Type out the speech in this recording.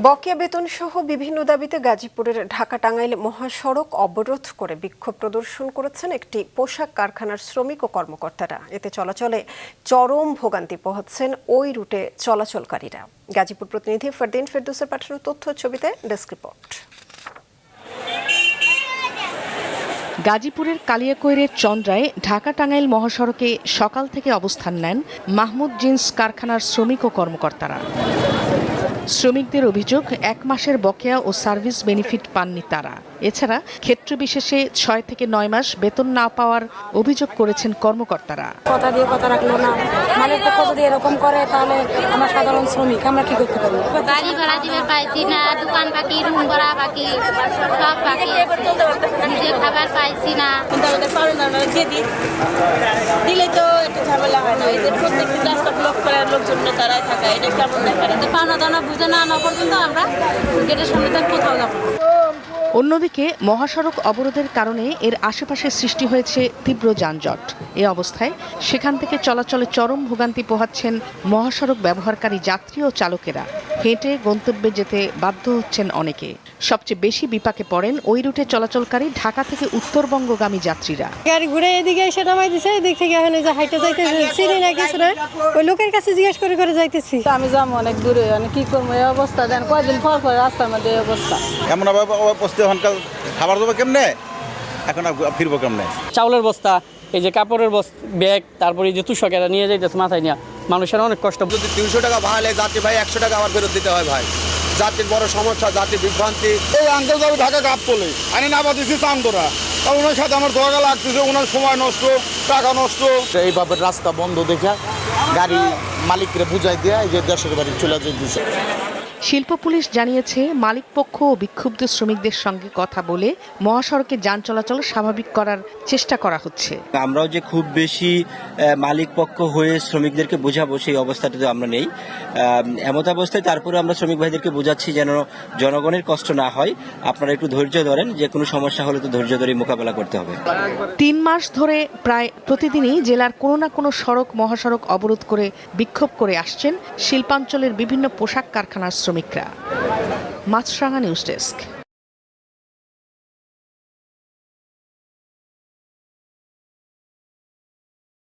বকেয়া বেতন সহ বিভিন্ন দাবিতে গাজীপুরের ঢাকা-টাঙ্গাইল মহাসড়ক অবরোধ করে বিক্ষোভ প্রদর্শন করেছেন একটি পোশাক কারখানার শ্রমিক ও কর্মকর্তারা। এতে চলাচলে চরম ভোগান্তি পোহাচ্ছেন ওই রুটে চলাচলকারীরা। গাজীপুর প্রতিনিধি ফারদিন ফেরদৌসের পাঠানো তথ্য ছবিতে ডেস্ক রিপোর্ট। গাজীপুরের কালিয়াকৈরের চন্দ্রায় ঢাকা-টাঙ্গাইল মহাসড়কে সকাল থেকে অবস্থান নেন মাহমুদ জিন্স কারখানার শ্রমিক ও কর্মকর্তারা। শ্রমিকদের অভিযোগ, ১ মাসের বকেয়া ও সার্ভিস বেনিফিট পাননি তারা। এছাড়া ক্ষেত্রবিশেষে ৬ থেকে ৯ মাস বেতন না পাওয়ার অভিযোগ করেছেন কর্মকর্তারা। কথা দিয়ে কথা রাখলো না, মালিক পক্ষ যদি এরকম করে তাহলে আমরা সাধারণ শ্রমিক আমরা কি করতে পারি? গাড়ি ভাড়া দিবে পাইছি না, দোকান বাকি, রুম ভাড়া বাকি, সব বাকি, নিজে খাবার পাইছি না। কিন্তু আমাদের পাওনাদাররা দিয়ে দিলে তো একটা ঝামেলা হয় না। এই যে প্রত্যেকটি রাস্তা ব্লক করার লোকজন তারাই থাকা, এটা কেমন দেখার? পাওনাদাররা বুঝে না পর্যন্ত আমরা গেটের সামনে থেকে কোথাও যাবো। অন্যদিকে মহাসড়ক অবরোধের কারণে এর আশেপাশে সৃষ্টি হয়েছে তীব্র যানজট। এ অবস্থায় সেখান থেকে চলাচলে চরম ভোগান্তি পোহাচ্ছেন মহাসড়ক ব্যবহারকারী যাত্রী ও চালকেরা। হেঁটে গন্তব্যে যেতে বাধ্য হচ্ছেন অনেকে। সবচেয়ে বেশি বিপাকে পড়েন ওই রুটে চলাচলকারী ঢাকা থেকে উত্তরবঙ্গগামী যাত্রীরা। গাড়ি ঘুরে এদিকে এসে নামাই দিছে, এদিক থেকে এখন যে হাইটে যাইতেছি চিনি না কিছু না, ওই লোকের কাছে জিজ্ঞেস করে যাইতেছি। আমি যাবো অনেক দূরে, কি করবো এই অবস্থা? দেন কয়েকদিন পর রাস্তার মধ্যে এই অবস্থা। এমন অবস্থা ওখানকার খাবার দেবো কেমনে, এখন ফিরবো কেমনে? চাউলের বস্তা, এই যে কাপড়ের ব্যাগ, তারপরে এই যে তুষকেরা নিয়ে যাইতেছে মাথায় নিয়ে, মানুষের অনেক কষ্ট। যদি 300 টাকা ভাড়ালে যাত্রী ভাই 100 টাকা আমার ফেরত দিতে হয় ভাই। যাত্রীর বড় সমস্যা, যাত্রীর বিভ্রান্তি। এই আঙ্কেল যাবে ঢাকা গাপ তোলে, আমি নামা দিচ্ছি চান্দোরা, কারণ ওনার সাথে আমার দরকার লাগতেছে, ওনার সময় নষ্ট, টাকা নষ্ট। এইভাবে রাস্তা বন্ধ দেখে গাড়ি মালিকরে বুঝাই দিয়ে এই যে দেশের বাড়ি চলে যেতেছে। শিল্প পুলিশ জানিয়েছে, মালিকপক্ষ ও বিক্ষুব্ধ শ্রমিকদের সঙ্গে কথা বলে মহাসড়কে যান চলাচল স্বাভাবিক করার চেষ্টা করা হচ্ছে। আমরাও যে খুব বেশি মালিক পক্ষ হয়ে শ্রমিকদেরকে বোঝাবো সেই অবস্থাটাতে আমরা নেই। এমত অবস্থায় তারপরে আমরা শ্রমিক ভাইদেরকে বোঝাচ্ছি যেন জনগণের কষ্ট না হয়, আপনারা একটু ধৈর্য ধরেন, যে কোনো সমস্যা হলে তো ধৈর্য ধরে মোকাবেলা করতে হবে। ৩ মাস ধরে প্রায় প্রতিদিনই জেলার কোনো না কোনো সড়ক মহাসড়ক অবরোধ করে বিক্ষোভ করে আসছেন শিল্পাঞ্চলের বিভিন্ন পোশাক কারখানার শ্রমিকরা। মাছরাঙা নিউজ ডেস্ক।